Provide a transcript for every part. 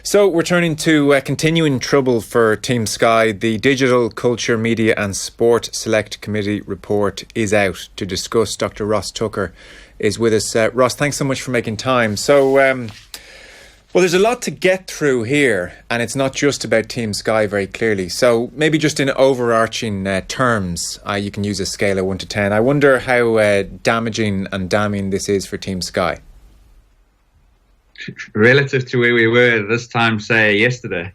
So we're turning to continuing trouble for Team Sky. The Digital, Culture, Media and Sport Select Committee report is out to discuss. Dr. Ross Tucker is with us. Ross, thanks so much for making time. So, well, there's a lot to get through here, and it's not just about Team Sky very clearly. So maybe just in overarching terms, you can use a scale of 1 to 10. I wonder how damaging and damning this is for Team Sky. Relative to where we were this time, say, yesterday,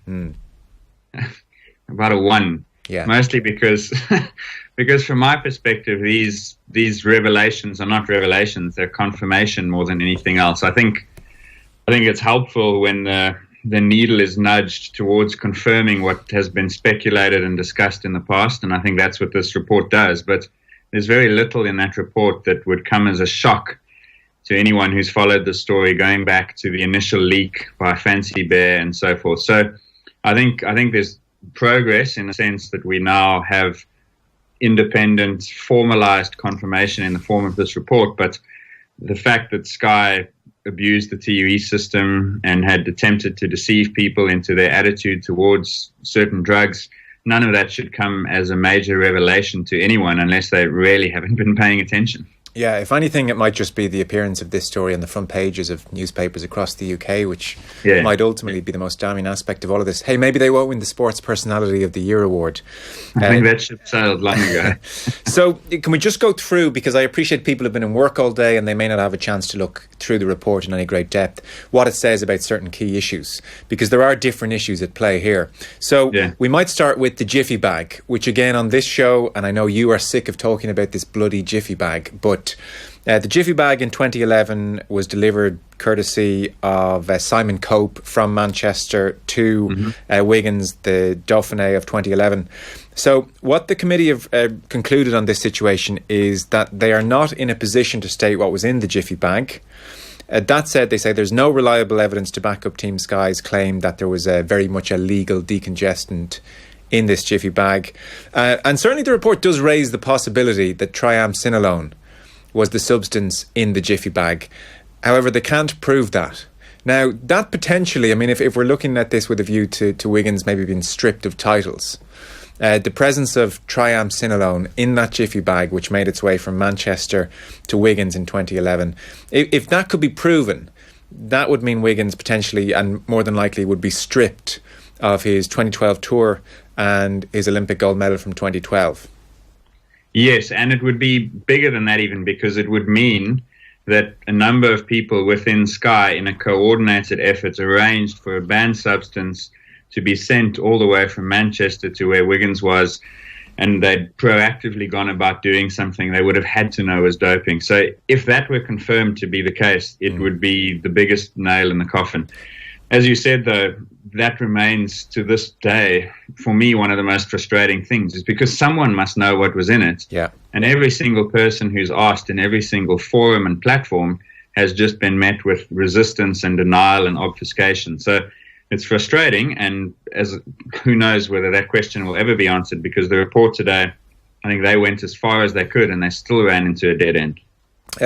about a 1. Yeah. Mostly because from my perspective, these revelations are not revelations; they're confirmation more than anything else. I think it's helpful when the needle is nudged towards confirming what has been speculated and discussed in the past, and I think that's what this report does. But there's very little in that report that would come as a shock to anyone who's followed the story, going back to the initial leak by Fancy Bear and so forth. So I think there's progress in the sense that we now have independent, formalized confirmation in the form of this report. But the fact that Sky abused the TUE system and had attempted to deceive people into their attitude towards certain drugs, none of that should come as a major revelation to anyone unless they really haven't been paying attention. Yeah, if anything, it might just be the appearance of this story on the front pages of newspapers across the UK, which might ultimately be the most damning aspect of all of this. Hey, maybe they won't win the Sports Personality of the Year award. I think that ship sailed long ago. So can we just go through, because I appreciate people have been in work all day and they may not have a chance to look through the report in any great depth, what it says about certain key issues, because there are different issues at play here. So we might start with the jiffy bag, which again on this show, and I know you are sick of talking about this bloody jiffy bag, but the jiffy bag in 2011 was delivered courtesy of Simon Coe from Manchester to Wiggins, the Dauphiné of 2011. So what the committee have concluded on this situation is that they are not in a position to state what was in the jiffy bag. That said, they say there's no reliable evidence to back up Team Sky's claim that there was very much a legal decongestant in this jiffy bag. And certainly the report does raise the possibility that triamcinolone was the substance in the jiffy bag. However, they can't prove that. Now, that potentially, I mean, if we're looking at this with a view to Wiggins maybe being stripped of titles, the presence of triamcinolone in that jiffy bag, which made its way from Manchester to Wiggins in 2011, if that could be proven, that would mean Wiggins potentially and more than likely would be stripped of his 2012 tour and his Olympic gold medal from 2012. Yes, and it would be bigger than that even, because it would mean that a number of people within Sky in a coordinated effort arranged for a banned substance to be sent all the way from Manchester to where Wiggins was, and they'd proactively gone about doing something they would have had to know was doping. So if that were confirmed to be the case, it would be the biggest nail in the coffin. As you said, though, that remains to this day, for me, one of the most frustrating things, is because someone must know what was in it. Yeah. And every single person who's asked in every single forum and platform has just been met with resistance and denial and obfuscation. So it's frustrating, and who knows whether that question will ever be answered, because the report today, I think they went as far as they could and they still ran into a dead end.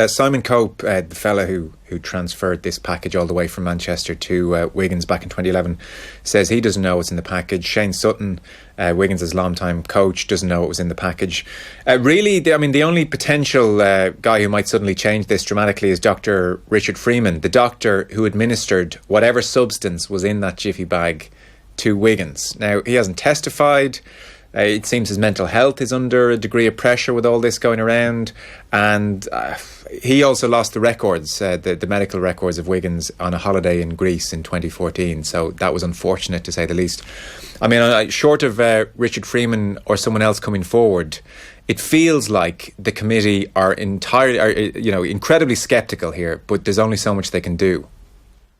Simon Coe, the fella who transferred this package all the way from Manchester to Wiggins back in 2011, says he doesn't know what's in the package. Shane Sutton, Wiggins' longtime coach, doesn't know what was in the package. Really, the only potential guy who might suddenly change this dramatically is Dr. Richard Freeman, the doctor who administered whatever substance was in that jiffy bag to Wiggins. Now, he hasn't testified. It seems his mental health is under a degree of pressure with all this going around, and he also lost the records, the medical records of Wiggins on a holiday in Greece in 2014, so that was unfortunate to say the least. I mean, short of Richard Freeman or someone else coming forward, it feels like the committee are incredibly sceptical here, but there's only so much they can do.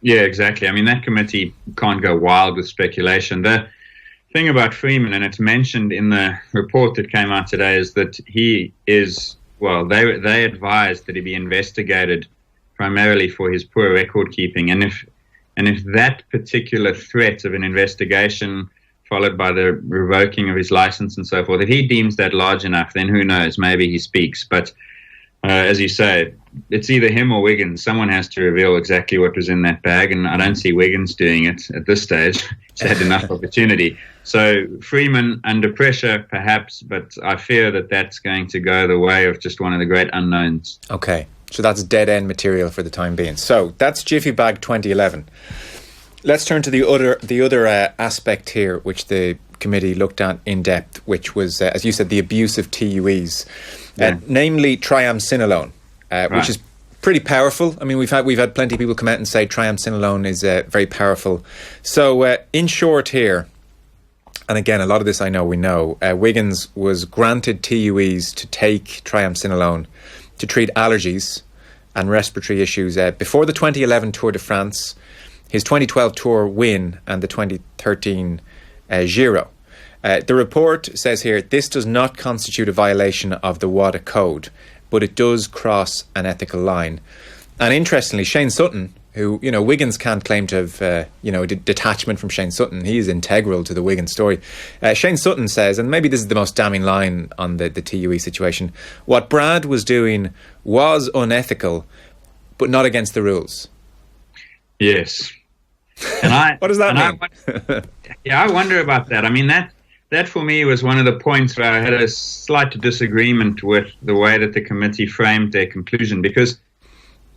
Yeah, exactly. I mean, that committee can't go wild with speculation. The thing about Freeman, and it's mentioned in the report that came out today, is that he is, they advised that he be investigated primarily for his poor record keeping. And if that particular threat of an investigation followed by the revoking of his license and so forth, if he deems that large enough, then who knows, maybe he speaks. But as you say, it's either him or Wiggins. Someone has to reveal exactly what was in that bag, and I don't see Wiggins doing it at this stage. He's had enough opportunity. So Freeman, under pressure, perhaps, but I fear that that's going to go the way of just one of the great unknowns. Okay, so that's dead-end material for the time being. So that's Jiffy Bag 2011. Let's turn to the other aspect here, which the committee looked at in depth, which was, as you said, the abuse of TUEs, namely triamcinolone, which is pretty powerful. I mean, we've had plenty of people come out and say triamcinolone is very powerful. So, in short, here, and again, a lot of this I know we know, Wiggins was granted TUEs to take triamcinolone to treat allergies and respiratory issues before the 2011 Tour de France, his 2012 Tour win, and the 2013 Giro. The report says here, this does not constitute a violation of the WADA code, but it does cross an ethical line. And interestingly, Shane Sutton, who, Wiggins can't claim to have, detachment from Shane Sutton. He is integral to the Wiggins story. Shane Sutton says, and maybe this is the most damning line on the TUE situation, what Brad was doing was unethical, but not against the rules. Yes. And what does that mean? I wonder about that. I mean, that for me was one of the points where I had a slight disagreement with the way that the committee framed their conclusion, because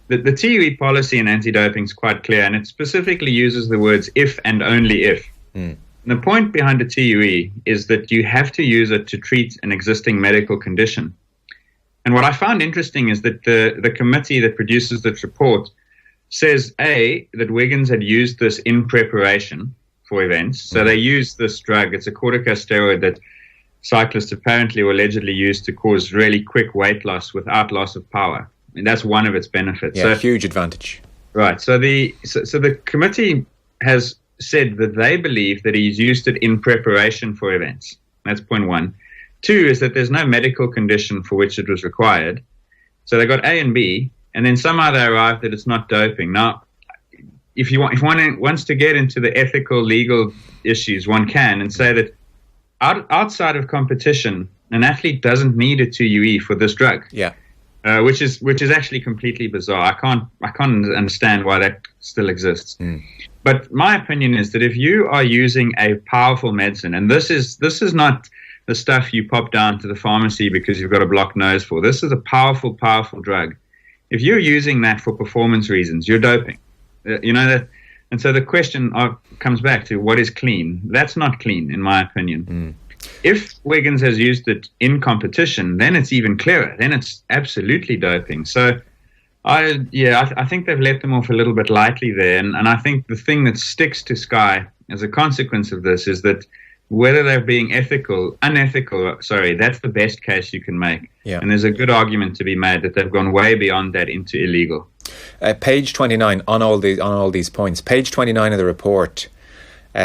the TUE policy in anti-doping is quite clear, and it specifically uses the words if and only if. And the point behind the TUE is that you have to use it to treat an existing medical condition. And what I found interesting is that the committee that produces this report says, A, that Wiggins had used this in preparation for events. So they used this drug. It's a corticosteroid that cyclists apparently or allegedly use to cause really quick weight loss without loss of power. And that's one of its benefits. Yeah, huge advantage. Right. So the committee has said that they believe that he's used it in preparation for events. That's point one. Two is that there's no medical condition for which it was required. So they got A and B, and then somehow they arrived that it's not doping. Now, if one wants to get into the ethical, legal issues, one can, and say that outside of competition, an athlete doesn't need a TUE for this drug. Yeah. Which is actually completely bizarre. I can't understand why that still exists. But my opinion is that if you are using a powerful medicine, and this is not the stuff you pop down to the pharmacy because you've got a blocked nose for. This is a powerful, powerful drug. If you're using that for performance reasons, you're doping. That, and so the question comes back to what is clean. That's not clean, in my opinion. If Wiggins has used it in competition, then it's even clearer. Then it's absolutely doping. So, I think they've let them off a little bit lightly there. And I think the thing that sticks to Sky as a consequence of this is that whether they're being unethical, that's the best case you can make. Yeah. And there's a good argument to be made that they've gone way beyond that into illegal. Page 29 on all these points. Page 29 of the report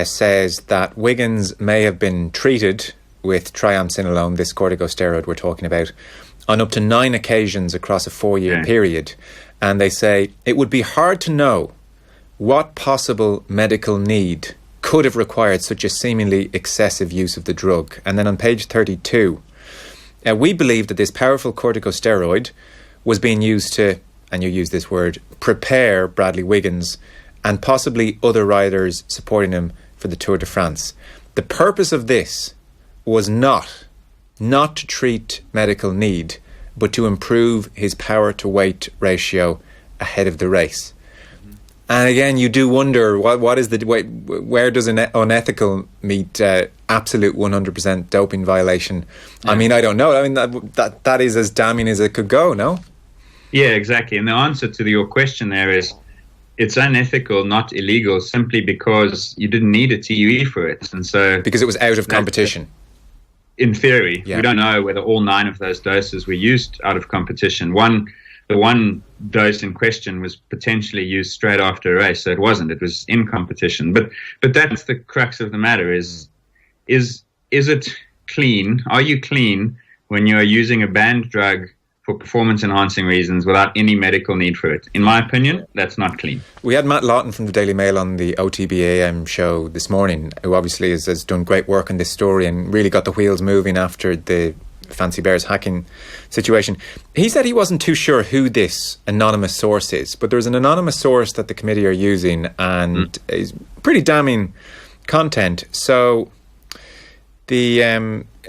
says that Wiggins may have been treated with triamcinolone, this corticosteroid we're talking about, on up to 9 occasions across a 4-year period. And they say it would be hard to know what possible medical need could have required such a seemingly excessive use of the drug. And then on page 32, we believe that this powerful corticosteroid was being used to, and you use this word, prepare Bradley Wiggins and possibly other riders supporting him for the Tour de France. The purpose of this was not to treat medical need, but to improve his power to weight ratio ahead of the race. And again, you do wonder what is where does an unethical meet absolute 100% doping violation? Yeah. I mean, I don't know. I mean, that is as damning as it could go, no? Yeah, exactly. And the answer to your question there is it's unethical, not illegal, simply because you didn't need a TUE for it. And so because it was out of competition. In theory, we don't know whether all 9 of those doses were used out of competition. The one dose in question was potentially used straight after a race, so it wasn't. It was in competition. But that's the crux of the matter: is it clean? Are you clean when you are using a banned drug for performance-enhancing reasons without any medical need for it? In my opinion, that's not clean. We had Matt Lawton from the Daily Mail on the OTBAM show this morning, who obviously has done great work on this story and really got the wheels moving after the Fancy Bears hacking situation. He said he wasn't too sure who this anonymous source is, but there's an anonymous source that the committee are using, and is pretty damning content. So the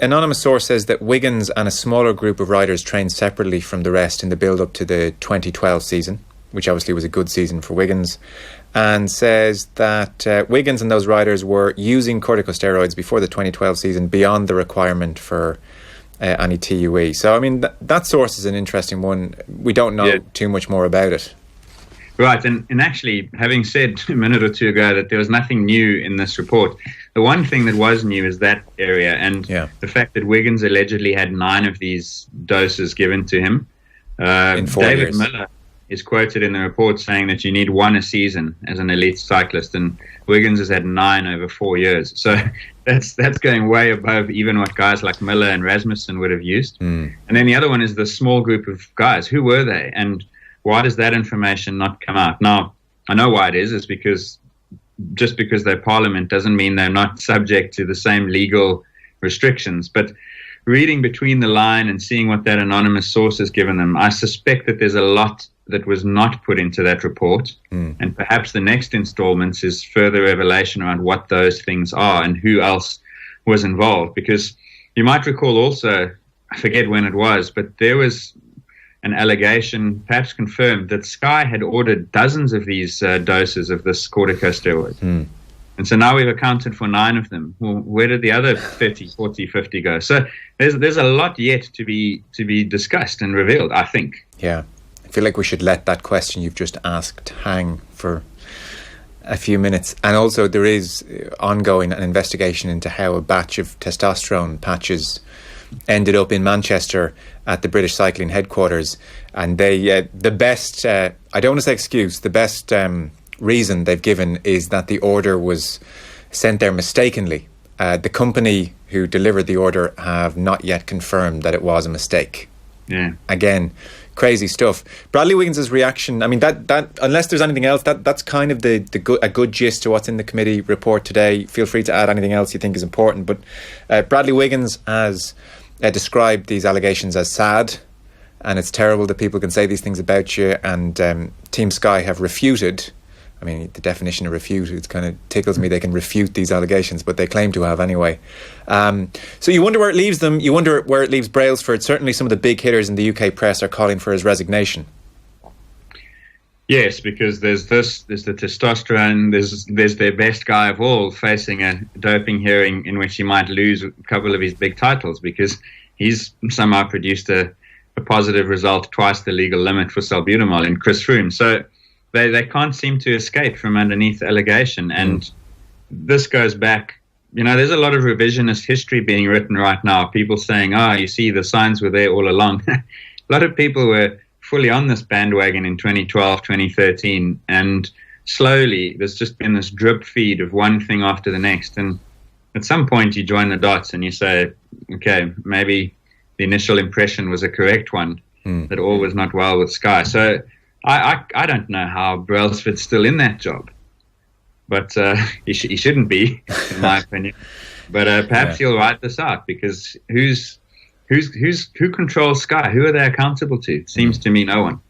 anonymous source says that Wiggins and a smaller group of riders trained separately from the rest in the build-up to the 2012 season, which obviously was a good season for Wiggins, and says that Wiggins and those riders were using corticosteroids before the 2012 season beyond the requirement for any TUE. So, I mean, that source is an interesting one. We don't know too much more about it. Right, and actually, having said a minute or two ago that there was nothing new in this report, the one thing that was new is that area, and the fact that Wiggins allegedly had 9 of these doses given to him. In 4 David years. Miller is quoted in the report saying that you need 1 a season as an elite cyclist, and Wiggins has had 9 over 4 years. So that's going way above even what guys like Miller and Rasmussen would have used. And then the other one is the small group of guys. Who were they? And why does that information not come out? Now, I know why it is. It's because just because they're parliament doesn't mean they're not subject to the same legal restrictions. But reading between the line and seeing what that anonymous source has given them, I suspect that there's a lot that was not put into that report. And perhaps the next installments is further revelation around what those things are and who else was involved. Because you might recall also, I forget when it was, but there was an allegation, perhaps confirmed, that Sky had ordered dozens of these doses of this corticosteroid. And so now we've accounted for 9 of them. Well, where did the other 30, 40, 50 go? So there's a lot yet to be discussed and revealed, I think. Yeah. I feel like we should let that question you've just asked hang for a few minutes. And also there is ongoing an investigation into how a batch of testosterone patches ended up in Manchester at the British Cycling headquarters. And they the best, I don't want to say excuse, the best reason they've given is that the order was sent there mistakenly. The company who delivered the order have not yet confirmed that it was a mistake. Yeah. Again, crazy stuff. Bradley Wiggins' reaction, I mean, that unless there's anything else, that's kind of a good gist to what's in the committee report today. Feel free to add anything else you think is important. But Bradley Wiggins has described these allegations as sad, and it's terrible that people can say these things about you, and Team Sky have refuted. I mean, the definition of refute, it kind of tickles me. They can refute these allegations, but they claim to have anyway. So you wonder where it leaves them. You wonder where it leaves Brailsford. Certainly some of the big hitters in the UK press are calling for his resignation. Yes, because there's the testosterone, there's their best guy of all facing a doping hearing in which he might lose a couple of his big titles because he's somehow produced a positive result, twice the legal limit for salbutamol in Chris Froome. So they can't seem to escape from underneath allegation. And this goes back, there's a lot of revisionist history being written right now. People saying, you see, the signs were there all along. A lot of people were fully on this bandwagon in 2012, 2013. And slowly there's just been this drip feed of one thing after the next. And at some point you join the dots and you say, okay, maybe the initial impression was a correct one, that all was not well with Sky. So I don't know how Brailsford's still in that job, but he shouldn't be, in my opinion. But perhaps he'll write this out, because who controls Sky? Who are they accountable to? It seems to me no one.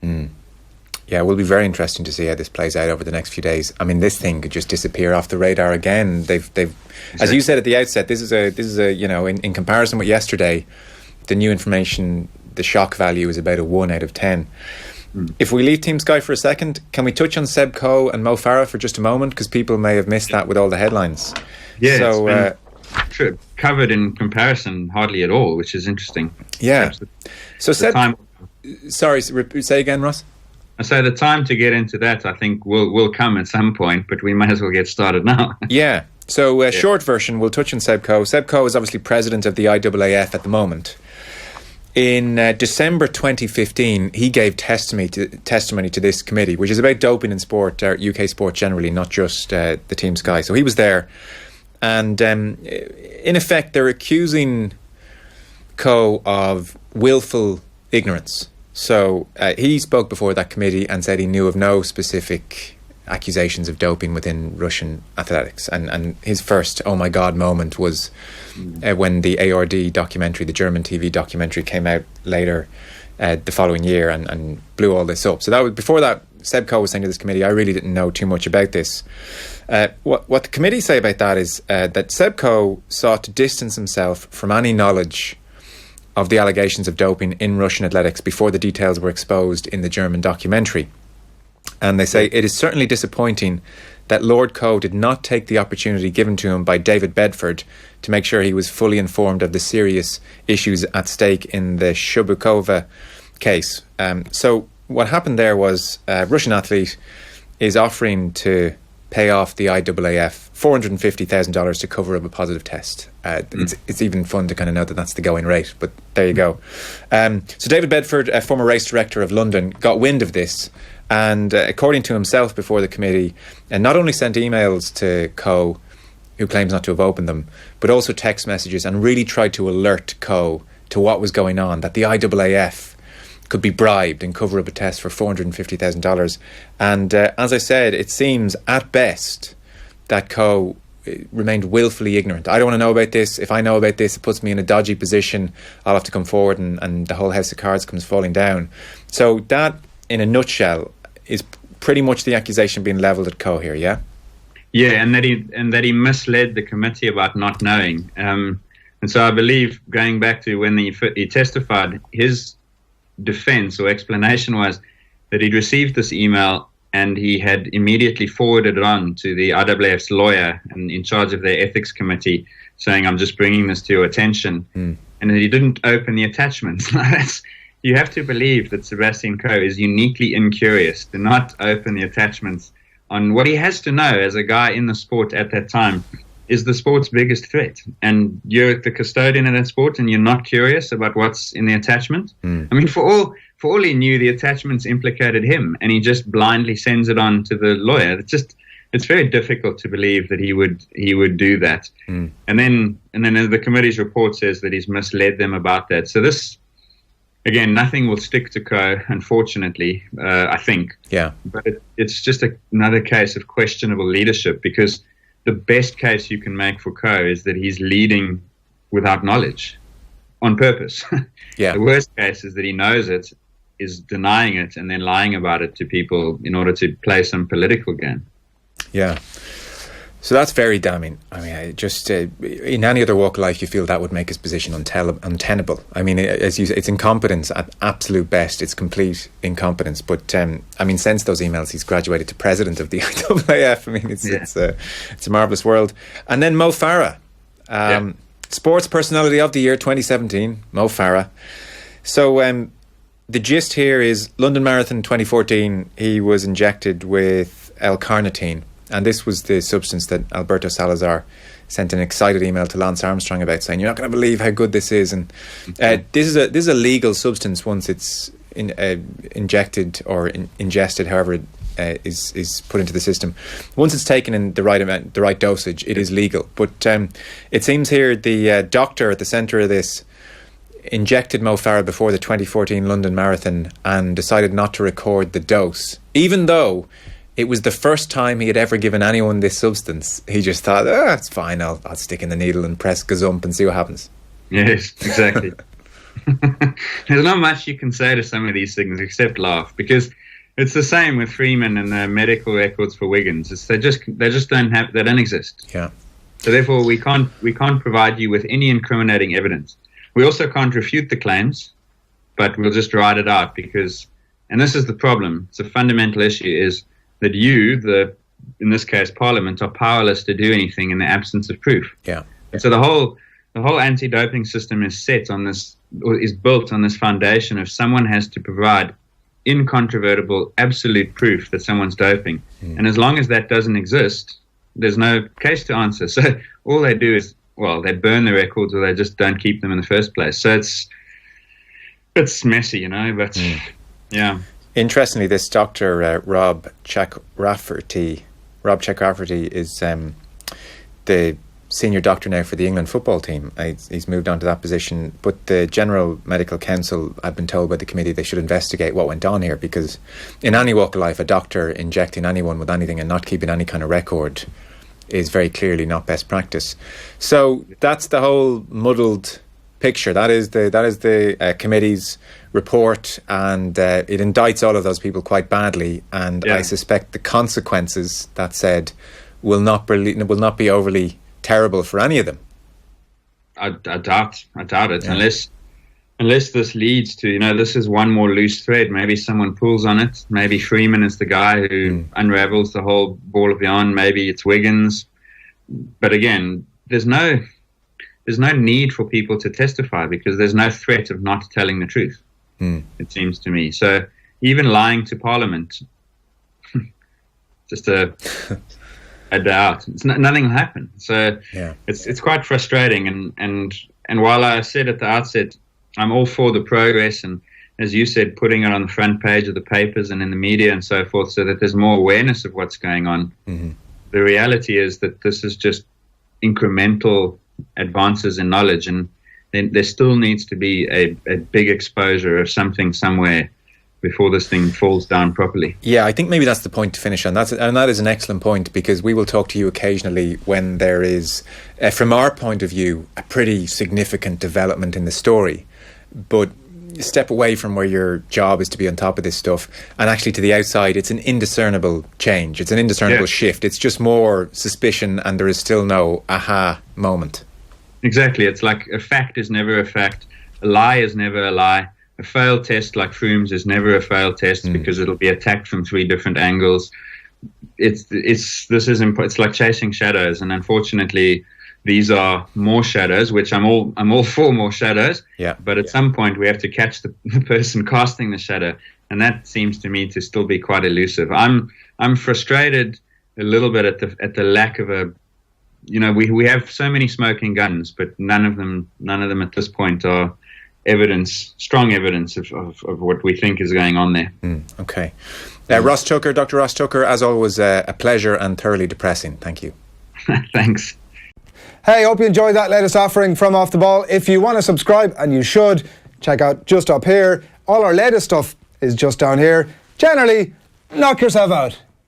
Yeah, it will be very interesting to see how this plays out over the next few days. I mean, this thing could just disappear off the radar again. They've as you said at the outset, this is a in comparison with yesterday, the new information, the shock value is about a 1 out of 10. If we leave Team Sky for a second, can we touch on Seb Coe and Mo Farah for just a moment? Because people may have missed that with all the headlines. Yeah, so, it's been covered in comparison hardly at all, which is interesting. Yeah. So Seb, sorry, say again, Ross? I say the time to get into that, I think, will come at some point, but we might as well get started now. Yeah. So short version, we'll touch on Seb Coe. Seb Coe is obviously president of the IAAF at the moment. In December 2015, he gave testimony to this committee, which is about doping in sport, UK sport generally, not just the Team Sky. So he was there. And in effect, they're accusing Coe of willful ignorance. So he spoke before that committee and said he knew of no specific accusations of doping within Russian athletics. And his first oh my God moment was when the ARD documentary, the German TV documentary, came out later the following year and blew all this up. So that was before that. Seb Coe was saying to this committee, I really didn't know too much about this. What the committee say about that is that Seb Coe sought to distance himself from any knowledge of the allegations of doping in Russian athletics before the details were exposed in the German documentary. And they say it is certainly disappointing that Lord Coe did not take the opportunity given to him by David Bedford to make sure he was fully informed of the serious issues at stake in the Shubukova case. So what happened there was a Russian athlete is offering to pay off the IAAF $450,000 to cover up a positive test. It's even fun to kind of know that that's the going rate, but there you go. So David Bedford, a former race director of London, got wind of this, and according to himself before the committee, not only sent emails to Coe, who claims not to have opened them, but also text messages, and really tried to alert Coe to what was going on, that the IAAF could be bribed and cover up a test for $450,000. And as I said, it seems at best that Coe remained willfully ignorant. I don't want to know about this. If I know about this, it puts me in a dodgy position. I'll have to come forward and the whole house of cards comes falling down. So that, in a nutshell, is pretty much the accusation being levelled at Coe here, yeah? Yeah, and that he misled the committee about not knowing. And so I believe, going back to when he testified, his defense or explanation was that he'd received this email and he had immediately forwarded it on to the IAAF's lawyer and in charge of their ethics committee, saying, I'm just bringing this to your attention. And that he didn't open the attachments. You have to believe that Sebastian Coe is uniquely incurious to not open the attachments on what he has to know as a guy in the sport at that time is the sport's biggest threat. And you're the custodian of that sport and you're not curious about what's in the attachment. I mean, for all he knew, the attachments implicated him, and he just blindly sends it on to the lawyer. It's very difficult to believe that he would do that. And then the committee's report says that he's misled them about that. So this, again, nothing will stick to Coe, unfortunately, I think. Yeah. But it's just another case of questionable leadership, because the best case you can make for Coe is that he's leading without knowledge, on purpose. Yeah. The worst case is that he knows it, is denying it, and then lying about it to people in order to play some political game. Yeah. So that's very damning. I mean, just in any other walk of life, you feel that would make his position untenable. I mean, as you say, it's incompetence at absolute best. It's complete incompetence. But I mean, since those emails, he's graduated to president of the IAAF. I mean, it's a marvellous world. And then Mo Farah, Sports Personality of the Year 2017, Mo Farah. So the gist here is London Marathon 2014, he was injected with L-carnitine. And this was the substance that Alberto Salazar sent an excited email to Lance Armstrong about, saying, you're not going to believe how good this is. And this is a legal substance once it's injected or ingested, however it is put into the system. Once it's taken in the right amount, the right dosage, it is legal. But it seems here the doctor at the centre of this injected Mo Farah before the 2014 London Marathon and decided not to record the dose, even though it was the first time he had ever given anyone this substance. He just thought, it's fine, I'll stick in the needle and press gazump and see what happens. Yes, exactly. There's not much you can say to some of these things except laugh, because it's the same with Freeman and the medical records for Wiggins. They don't exist. Yeah. So therefore we can't provide you with any incriminating evidence. We also can't refute the claims, but we'll just write it out because, and this is the problem, it's a fundamental issue, is that you, in this case Parliament, are powerless to do anything in the absence of proof. Yeah. And so the whole anti-doping system is set on this, or is built on this foundation of someone has to provide incontrovertible, absolute proof that someone's doping. And as long as that doesn't exist, there's no case to answer. So all they do is, they burn the records, or they just don't keep them in the first place. So it's messy, but yeah. Interestingly, this doctor, Rob Chakravarty is the senior doctor now for the England football team. He's moved on to that position. But the General Medical Council, I've been told by the committee, they should investigate what went on here, because in any walk of life, a doctor injecting anyone with anything and not keeping any kind of record is very clearly not best practice. So that's the whole muddled picture. That is the committee's report, and it indicts all of those people quite badly. And I suspect the consequences, that said, will not be overly terrible for any of them. I doubt it, unless this leads to, this is one more loose thread. Maybe someone pulls on it. Maybe Freeman is the guy who unravels the whole ball of yarn. Maybe it's Wiggins. But again, there's no need for people to testify, because there's no threat of not telling the truth, it seems to me. So even lying to Parliament, just a doubt. Nothing will happen. So it's quite frustrating. And while I said at the outset, I'm all for the progress, and as you said, putting it on the front page of the papers and in the media and so forth, so that there's more awareness of what's going on. The reality is that this is just incremental advances in knowledge, and then there still needs to be a big exposure of something somewhere before this thing falls down properly. Yeah, I think maybe that's the point to finish on. That is an excellent point, because we will talk to you occasionally when there is, from our point of view, a pretty significant development in the story. But step away from where your job is to be on top of this stuff, and actually to the outside, it's an indiscernible change. It's an indiscernible shift. It's just more suspicion, and there is still no aha moment. Exactly. It's like a fact is never a fact. A lie is never a lie. A failed test like Froome's is never a failed test, because it'll be attacked from 3 different angles. It's like chasing shadows, and unfortunately, these are more shadows, which I'm all for more shadows. Yeah. But at some point, we have to catch the person casting the shadow, and that seems to me to still be quite elusive. I'm frustrated a little bit at the lack of a. We have so many smoking guns, but none of them at this point are strong evidence of what we think is going on there. Okay. Ross Tucker, Dr. Ross Tucker, as always, a pleasure and thoroughly depressing. Thank you. Thanks. Hey, hope you enjoyed that latest offering from Off the Ball. If you want to subscribe, and you should, check out just up here. All our latest stuff is just down here. Generally, knock yourself out.